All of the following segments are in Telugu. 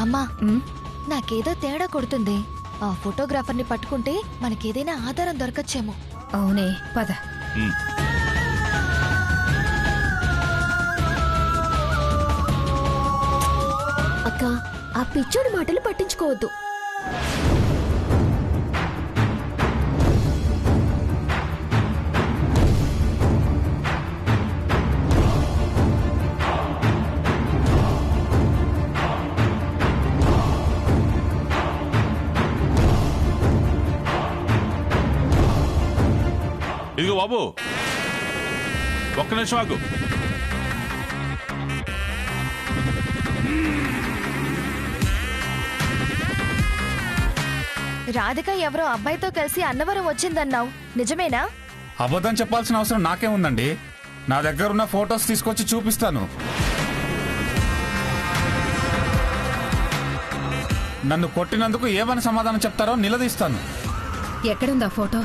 అమ్మా నాకేదో తేడా కొడుతుంది. ఆ ఫోటోగ్రాఫర్ని పట్టుకుంటే మనకేదైనా ఆధారం దొరకచ్చేమో. అవునే, పద. అక్క, ఆ పిచ్చోడి మాటలు పట్టించుకోవద్దు. ఇదిగో బాబు, ఒక్క నిమిషం ఆగు. రాధిక ఎవరో అబ్బాయితో కలిసి అన్నవరం వచ్చిందన్నావు, నిజమేనా? అబద్ధం చెప్పాల్సిన అవసరం నాకేముందండి? నా దగ్గరున్న ఫొటోస్ తీసుకొచ్చి చూపిస్తాను. నన్ను కొట్టినందుకు ఏమని సమాధానం చెప్తారో నిలదీస్తాను. ఎక్కడుందా ఫోటో?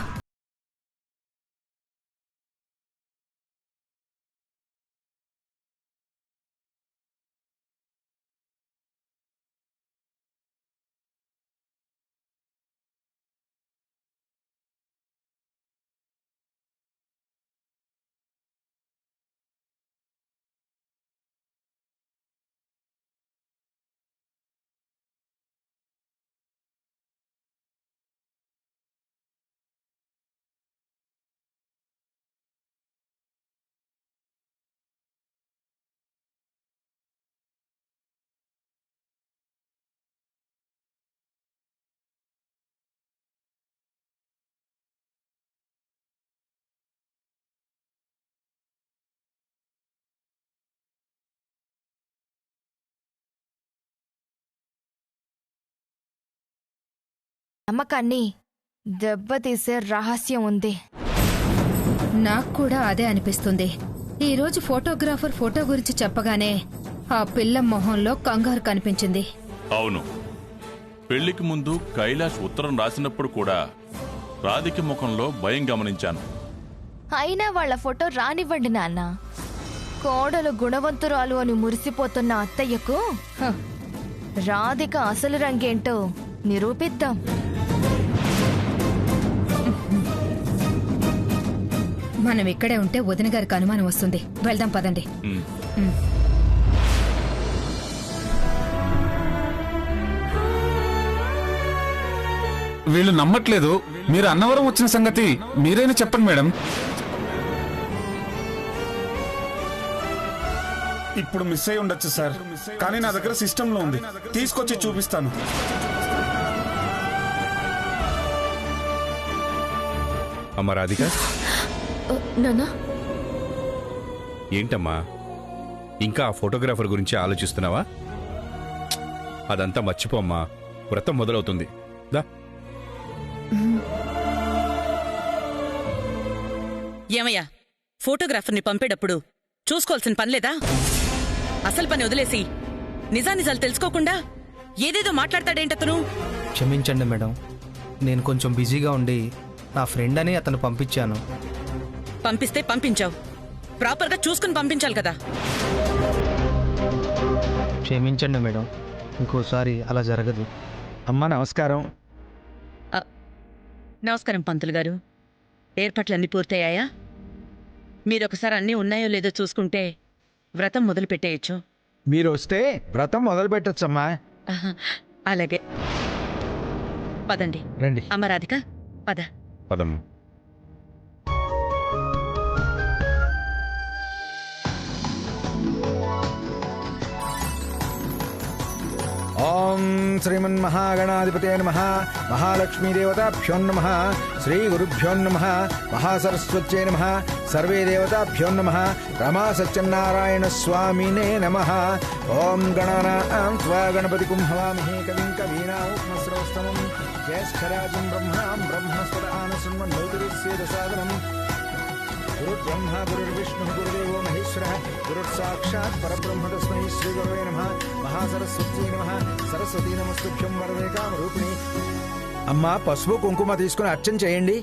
నమ్మకాన్ని దెబ్బతీసే రహస్యం ఉంది. నాకు కూడా అదే అనిపిస్తుంది. ఈరోజు ఫోటోగ్రాఫర్ ఫోటో గురించి చెప్పగానే ఆ పిల్ల మొహంలో కంగారు కనిపించింది. అవును, పెళ్లికి ముందు కైలాష్ ఉత్తరం రాసినప్పుడు కూడా రాధిక ముఖంలో భయం గమనించాను. అయినా వాళ్ళ ఫోటో రానివ్వండి నాన్న. కోడలు గుణవంతురాలు అని మురిసిపోతున్న అత్తయ్యకు రాధిక అసలు రంగేంటో నిరూపిద్దాం. మనం ఇక్కడే ఉంటే వదిన గారికి అనుమానం వస్తుంది. వెళ్దాం పదండి. వీళ్ళు నమ్మట్లేదు. మీరు అన్నవరం వచ్చిన సంగతి మీరైనా చెప్పండి మేడం. ఇప్పుడు మిస్ అయి ఉండొచ్చు సార్, కానీ నా దగ్గర సిస్టంలో ఉంది, తీసుకొచ్చి చూపిస్తాను. అమ్మా రాధిక, నాన్నా, ఏంటమ్మా ఇంకా ఆ ఫోటోగ్రాఫర్ గురించి ఆలోచిస్తున్నావా? అదంతా మర్చిపోమ్మా, వ్రతం మొదలవుతుంది. దా. ఏమయ్యా, ఫోటోగ్రాఫర్ని పంపేటప్పుడు చూసుకోవాల్సిన పనిలేదా? అసలు పని వదిలేసి నిజానిజాలు తెలుసుకోకుండా ఏదేదో మాట్లాడతాడేంటతను? క్షమించండి మేడం, నేను కొంచెం బిజీగా ఉండి నా ఫ్రెండ్ అని అతను పంపించాను. పంపిస్తే పంపించావు, ప్రాపర్గా చూసుకుని పంపించాలి కదా. క్షమించండి మేడం, ఇంకోసారి అలా జరగదు. అమ్మా నమస్కారం. నమస్కారం పంతులు గారు. ఏర్పాట్లన్నీ పూర్తయ్యాయా? మీరొకసారి అన్నీ ఉన్నాయో లేదో చూసుకుంటే వ్రతం మొదలు పెట్టేయచ్చు. మీరు వస్తే వ్రతం మొదలు పెట్టచ్చమ్మా. అలాగే, పదండి. రండి. అమ్మ రాధిక, పద. పదమ్మ. ఓం శ్రీమన్మహాగణాధిపతే నమః. మహాలక్ష్మీదేవతాభ్యో నమః. శ్రీగురుభ్యో నమః. మహాసరస్వత్యై నమః. సర్వే దేవతాభ్యో నమః. రమా సత్యనారాయణ స్వామినే నమః. ఓం గణానాం త్వా గణపతిం హవామహే కవిం కవీనాముపమశ్రవస్తమం. జ్యేష్ఠరాజం బ్రహ్మణాం బ్రహ్మస్పదాన శృణ్వన్నోతిరుస్యేదసాదనం. గురుర్బ్రహ్మ గురుర్విష్ణుః గురుదేవో మహేశ్వరః. గురుర్సాక్షాత్ పరబ్రహ్మ తస్మై శ్రీ గురవే నమః. మహాసరస్వత్యై నమః. సరస్వతీ నమస్తుభ్యం వరదే కామరూపిణి. అమ్మా, పసుపు కుంకుమ తీసుకుని అర్చన చేయండి.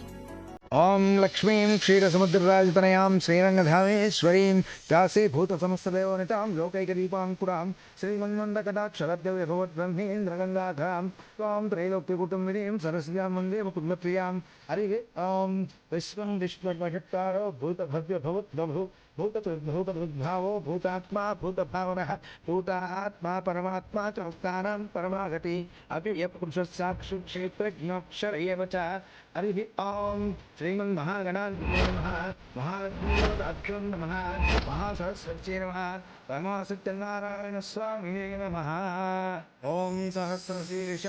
ఓం లక్ష్మీం క్షీరసముద్రరాజతనయాం శ్రీరంగధామేశ్వరీం దాసే భూతసమస్తదేవనితాం లోకైకదీపాంకురాం శ్రీమన్మందకటాక్షరద్యవిభవద్బ్రహ్మేంద్రగంగాధాం త్వాం త్రైలోక్యకుటుంబినీం సరస్యాం వందే ముకుందప్రియాం హరి ఓం విశ్వం విష్ణుర్వషట్కారో భూతభవ్యభవద్బభు భూతభూతభుద్భావో భూతాత్మా భూతభావనః భూతాత్మా పరమాత్మా చ భక్తానాం పరమాగతి అవ్యయపురుషస్సాక్షి క్షేత్రజ్ఞాక్షర ఏవ చ హరి ఓం శ్రీమన్మహాగణాధిపతే నమః మహాగణాధిపతే నమః మహాసరస్వత్యై నమః పరమసత్యనారాయణ స్వామినే నమః ఓం సహస్రశీర్ష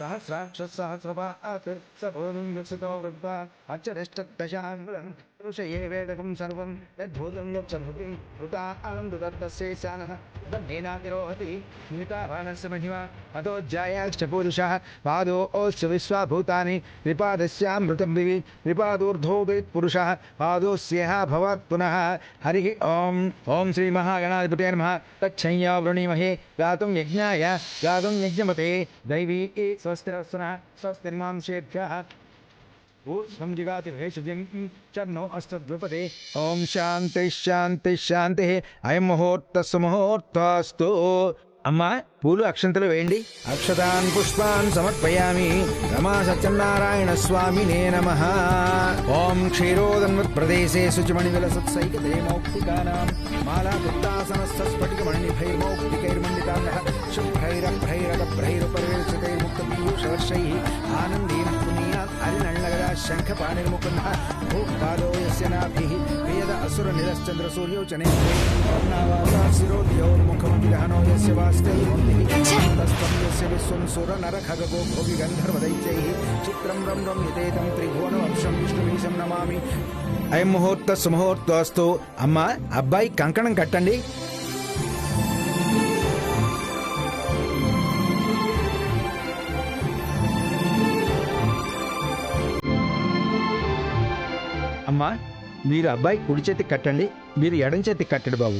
సహస్రాక్ష సహస్రపాత్ సపూర్ణం వికసితో వృద్ధ్వా అచ్చరిష్టదశాంగులం ఋషయే వేదకం సర్వం యద్భూతం యచ్చభూతి హృతానందదత్తస్యేశానః తన్నేనాతిరోహతి స్మితావానస్య మహిమా అతోజ్జాయాశ్చ పురుషः పాదోశ్చ విశ్వాభూతాని త్రిపాదస్యామృతం దివి త్రిపాదోర్ధోదయత్ పురుషः పాదోస్యేహ భవాత్ పునః హరి ఓం ఓం శ్రీ మహాగణాధిపతే నమః తచ్చయ్యా వృణీమహే గాతుం యజ్ఞాయ గాతుం యజ్ఞమతే దైవీ స్వస్తిరస్సునః స్వస్తిర్మాంసేభ్యः ఊర్ధ్వం జిగాతి భేషజం చర్నో అష్టద్విపదే ఓం శాంతి శాంతి శాంతి అయం ముహూర్తస్సు ముహూర్తస్తు అమ్మా పూలు అక్షంతలు వేయండి అక్షతాన్ పుష్పాన్ సమర్పయామి రమా సత్యనారాయణ స్వామినే నమః ఓం క్షీరోదన్మత్ ప్రదేశే శుచిమణి విలసత్సైకదే మౌక్తికానాం మాలాపుత్తాసనస్థ స్ఫటిక మణిభైర్మౌక్తికైర్మండితాంగః శుభ్రైరభ్రైరగభ్రైరుపరివేక్షితైర్ముక్తపీయూషవర్షైః ఆనందీం పునీయాత్ హరినళ్ళగదా శంఖపాణిర్ముకున్నః భూపాదో యస్య నాభిః వేద అసుర నిరశ్చంద్ర సూర్యౌ చ నేత్రే వర్ణావాసా శిరోద్యోర్ముఖమభిగహనో యస్య వాస్తే తస్తం యస్య విశ్వం సుర నర ఖగగో భోగి గంధర్వదైత్యైః చిత్రం రం రం యతేతం త్రిభువనవంశం విష్ణుమీశం నమామి అయం ముహూర్తస్సు ముహూర్తస్తు అమ్మా అబ్బాయి కంకణం కట్టండి అమ్మా మీరు అబ్బాయి కుడి చేతి కట్టండి మీరు ఎడం చేతి కట్టండి బాబు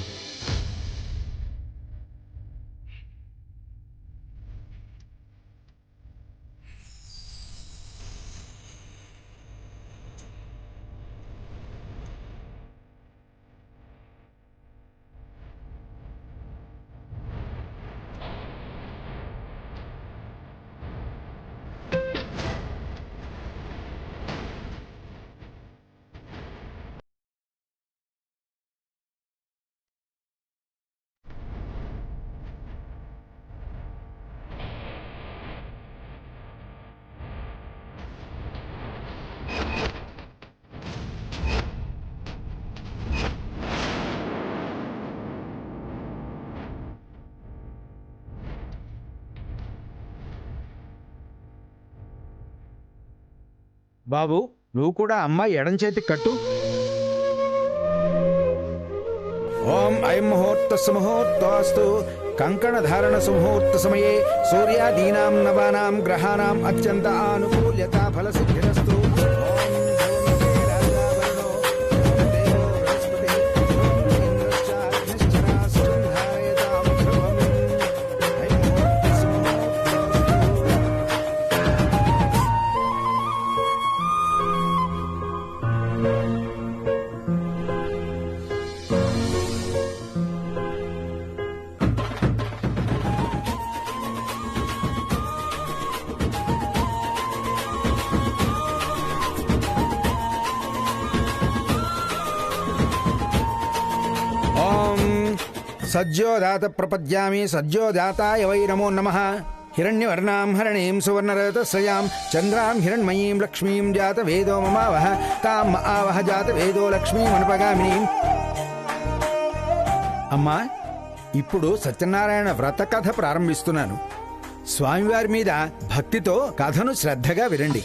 బాబు నువ్వు కూడా అమ్మాయి ఎడం చేతి కట్టు ఓం అయం ముహూర్తస్సు ముహూర్తస్తు కంకణధారణ సుముహూర్త సమయే సూర్యాదీనాం నవానాం గ్రహాణాం అత్యంత ఆనుకూల్యత ఫలసిద్ధిరస్తు సజ్జోదాత ప్రపద్యామి సజ్జోదాతాయ వై నమో నమః హిరణ్యవర్ణాం హరణీం సువర్ణరజతస్రయాం చంద్రాం హిరణ్మయీం లక్ష్మీం జాత వేదో మమావహ తాం ఆవహ జాత వేదో లక్ష్మీం అనుపగామినీం. అమ్మా ఇప్పుడు సత్యనారాయణ వ్రత కథ ప్రారంభిస్తున్నాను. స్వామివారి మీద భక్తితో కథను శ్రద్ధగా వినండి.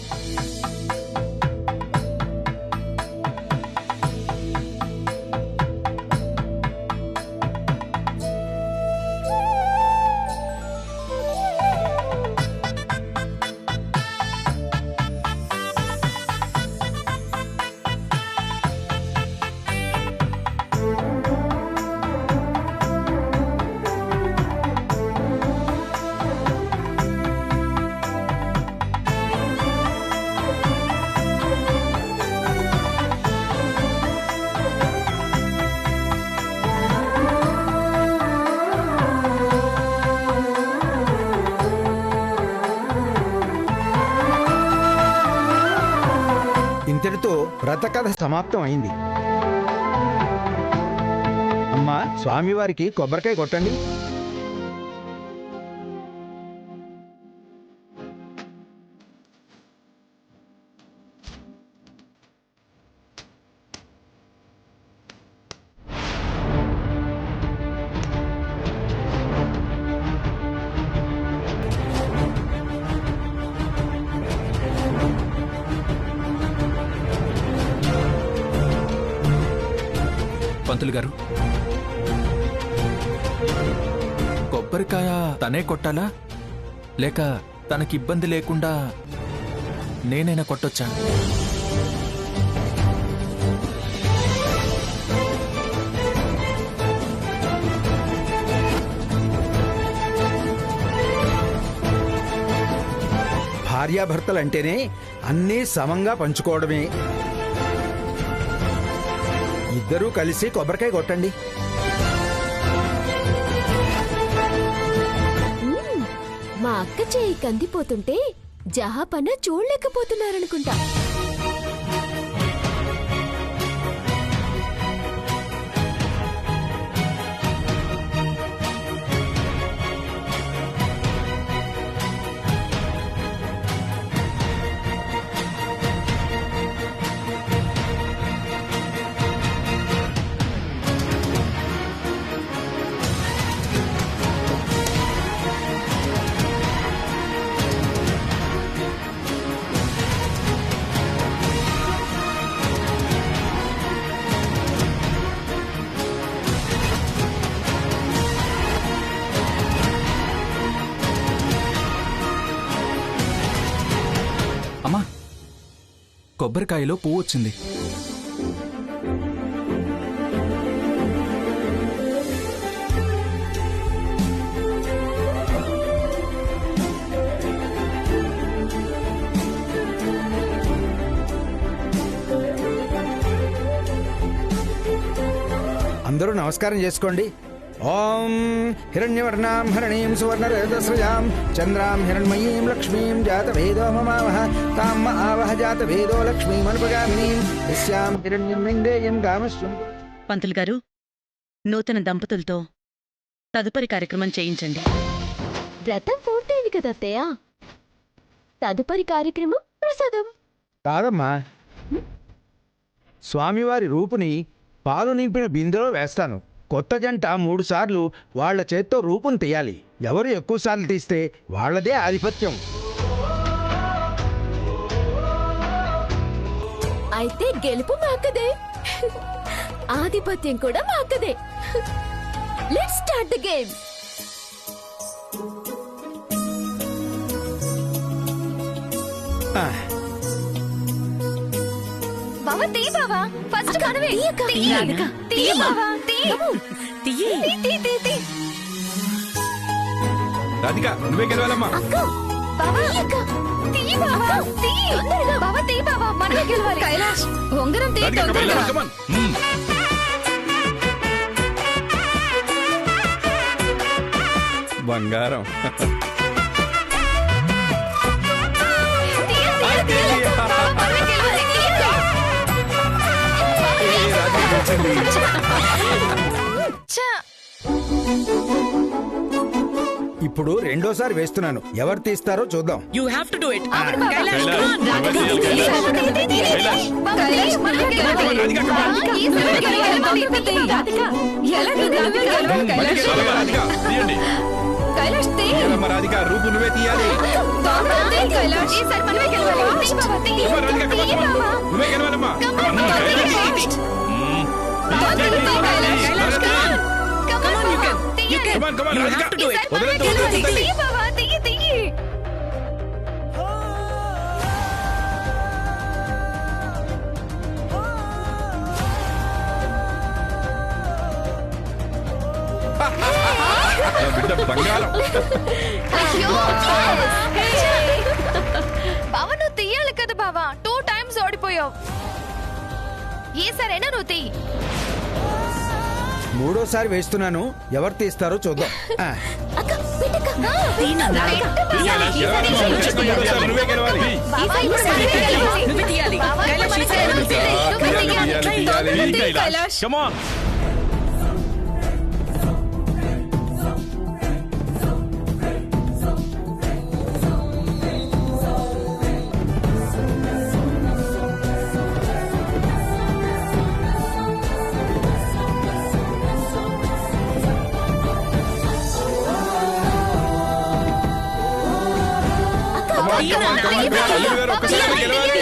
దీంతో వ్రతకథ సమాప్తం అయింది. అమ్మా, స్వామివారికి కొబ్బరికాయ కొట్టండి. పంతులు గారు, కొబ్బరికాయ తనే కొట్టాలా లేక తనకి ఇబ్బంది లేకుండా నేనైనా కొట్టొచ్చా? భార్యాభర్తలంటేనే అన్నీ సమంగా పంచుకోవడమే. ఇద్దరూ కలిసి కొబ్బరికాయ కొట్టండి. మా అక్క చేయి కందిపోతుంటే జహాపన చూడలేకపోతున్నారనుకుంటా. అమ్మా, కొబ్బరికాయలో పువ్వు వచ్చింది. అందరూ నమస్కారం చేసుకోండి. ఓం హిరణ్యవర్ణాం హరణీం సువర్ణరజస్రజాం చంద్రాం హిరణ్మయీం లక్ష్మీం జాతవేదో మమావహ తాం ఆవహ జాతవేదో లక్ష్మీమనుపగామినీం యస్యాం హిరణ్యం లింగేయం కామశ్వం. పంతులు గారు, నూతన దంపతులతో తదుపరి కార్యక్రమం చేయించండి. వ్రతం పూర్తయింది కదా అత్తయ్య. తదుపరి కార్యక్రమం ప్రసాదం. కాదమ్మా, స్వామివారి రూపుని పాలు నింపిన బిందెలో వేస్తాను. కొత్త జంట 3 సార్లు వాళ్ల చేత్తో రూపును తీయాలి. ఎవరు ఎక్కువ సార్లు తీస్తే వాళ్లదే ఆధిపత్యం. అయితే గెలుపు మా అక్కదే, ఆధిపత్యం కూడా మా అక్కదే. Let's start the game. బావా తీ బావా, ఫస్ట్ మనమే. తీ బావా, తీ. రాధిక, నువ్వే గెలవాలమ్మా. బావా తీ బావా, తీ. బావా తీ బావా, మనమే గెలవాలి. కైలాష్, ఉంగరం తీ. Radhika, come on, come on. బంగారం. ఇప్పుడు రెండోసారి వేస్తున్నాను. ఎవరు తీస్తారో చూద్దాం. You have to do it. Kailash, నువ్వే తీయాలి, కైలాష్. కైలాష్, మనమే గెలవాలి. Radhika, come on. ఈసారి గెలవాలి. రాధిక, తీయండి. కైలాష్ తీ. తీయాలమ్మా రాధిక, రూపు నువ్వే తీయాలి. బావా తీ కైలాష్, ఈసారి మనమే గెలవాలి. తీ బావా, తీ. Come on, Radhika, come on, తీ come on. బావా. నువ్వే గెలవాలమ్మా. Come on, come on, Kailash. Kailash. Come on, come on, Radhika. వదలొద్దు, వదలొద్దు, తల్లి. బిడ్డ బంగారం. బావ నువ్వు తీయాలి కదా బావా, 2 times ఓడిపోయావు. ఈసారైనా నువ్వు తీ. మూడోసారి వేస్తున్నాను. ఎవరు తీస్తారో చూద్దాం. అక్క పెట్టక్క. నువ్వే గెలవాలి. నువ్వే తీయాలి. కైలాష్. Come on. అల్లుడు గారు ఒక్కసారి గెలవాలి.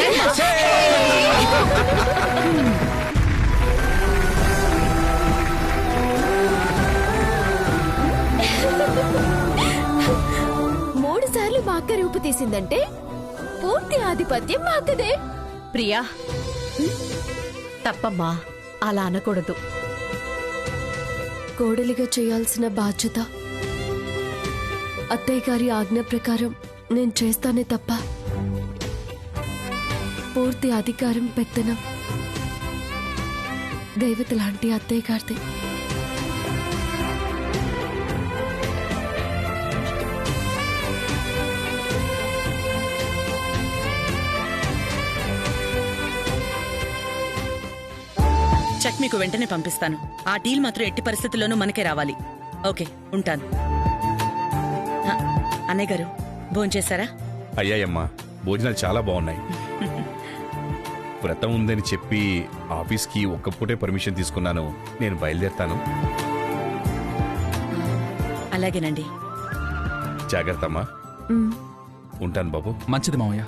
మూడు సార్లు మా అక్క రూపు తీసిందంటే పూర్తి ఆధిపత్యం మా అక్కదే. ప్రియా, తప్పమ్మా, అలా అనకూడదు. కోడలిగా చేయాల్సిన బాధ్యత అత్తయ్య గారి ఆజ్ఞ ప్రకారం నేను చేస్తానే తప్ప పూర్తి అధికారం పెత్తనం దైవత లాంటి అత్తయ్య గారిదే. చెక్ మీకు వెంటనే పంపిస్తాను. ఆ డీల్ మాత్రం ఎట్టి పరిస్థితుల్లోనూ మనకే రావాలి. ఓకే, ఉంటాను. అన్నయ్య గారు భోంచేశారా? అయ్యాయమ్మా, భోజనాలు చాలా బాగున్నాయి. వ్రతం ఉందని చెప్పి ఆఫీస్కి ఒక్క పూటే పర్మిషన్ తీసుకున్నాను. నేను బయలుదేరుతాను. అలాగేనండి. జాగ్రత్త అమ్మా. ఉంటాను బాబు. మంచిది మావయ్య.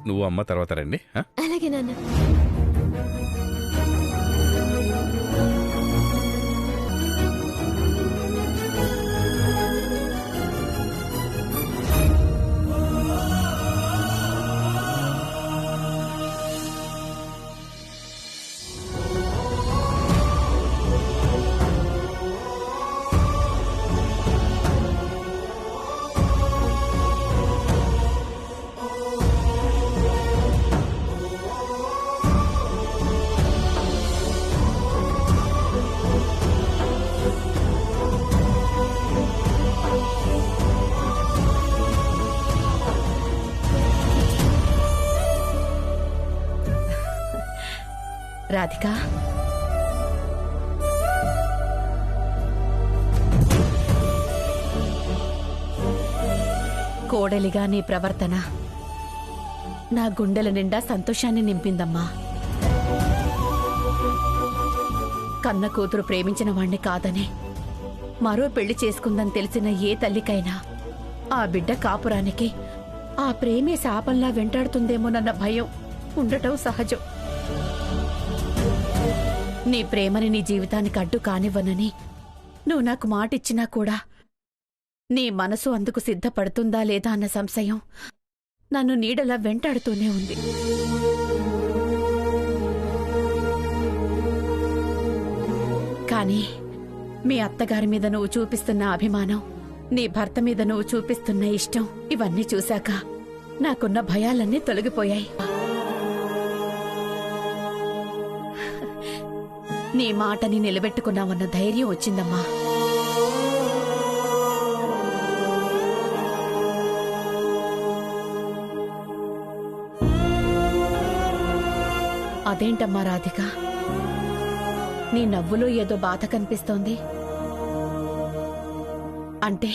నువ్వు అమ్మ తర్వాత రండి. అలాగే నాన్న. రాధిక, కోడలిగా నీ ప్రవర్తన నా గుండెల నిండా సంతోషాన్ని నింపిందమ్మా. కన్న కూతురు ప్రేమించిన వాణ్ణి కాదని మరో పెళ్లి చేసుకుందని తెలిసిన ఏ తల్లికైనా ఆ బిడ్డ కాపురానికి ఆ ప్రేమే శాపంలా వెంటాడుతుందేమోనన్న భయం ఉండటం సహజం. నీ ప్రేమని నీ జీవితానికి అడ్డు కానివ్వనని నువ్వు నాకు మాటిచ్చినా కూడా నీ మనసు అందుకు సిద్ధపడుతుందా లేదా అన్న సంశయం నన్ను నీడలా వెంటాడుతూనే ఉంది. కానీ మీ అత్తగారి మీద నువ్వు చూపిస్తున్న అభిమానం, నీ భర్త మీద నువ్వు చూపిస్తున్న ఇష్టం, ఇవన్నీ చూశాక నాకున్న భయాలన్నీ తొలగిపోయాయి. నీ మాటని నిలబెట్టుకున్నావన్న ధైర్యం వచ్చిందమ్మా. అదేంటమ్మా రాధిక, నీ నవ్వులో ఏదో బాధ కనిపిస్తోంది. అంటే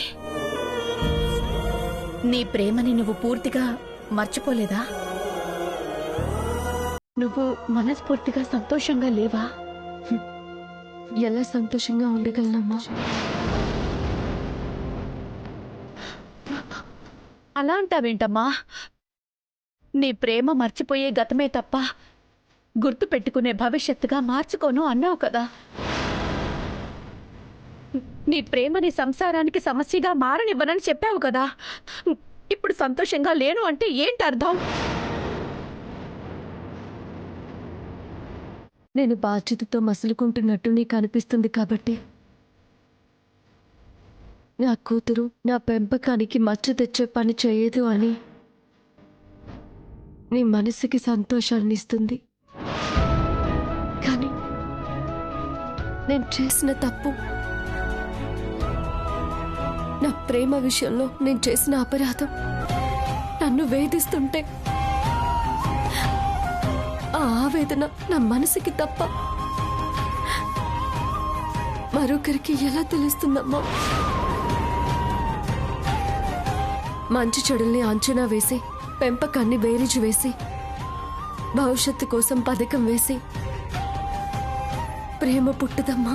నీ ప్రేమని నువ్వు పూర్తిగా మర్చిపోలేదా? నువ్వు మనస్ఫూర్తిగా సంతోషంగా లేవా? ఎలా సంతోషంగా ఉండగలనమ్మా? అలా అంటావేంటమ్మా? నీ ప్రేమ మర్చిపోయే గతమే తప్ప గుర్తు పెట్టుకునే భవిష్యత్తుగా మార్చుకోను అన్నావు కదా. నీ ప్రేమని సంసారానికి సమస్యగా మారనివ్వనని చెప్పావు కదా. ఇప్పుడు సంతోషంగా లేను అంటే ఏంటి అర్థం? నేను బాధ్యతతో మసులుకుంటున్నట్టు నీకు అనిపిస్తుంది కాబట్టి నా కూతురు నా పెంపకానికి మచ్చ తెచ్చే పని చేయదు అని నీ మనసుకి సంతోషాన్ని ఇస్తుంది. కానీ నేను చేసిన తప్పు నా ప్రేమ విషయంలో నేను చేసిన అపరాధం నన్ను వేధిస్తుంటే ఆ ఆవేదన నా మనసుకి తప్ప మరొకరికి ఎలా తెలుస్తుందమ్మా? మంచి చెడుల్ని అంచనా వేసి పెంపకాన్ని బేరీజు వేసి భవిష్యత్తు కోసం పథకం వేసి ప్రేమ పుట్టదమ్మా.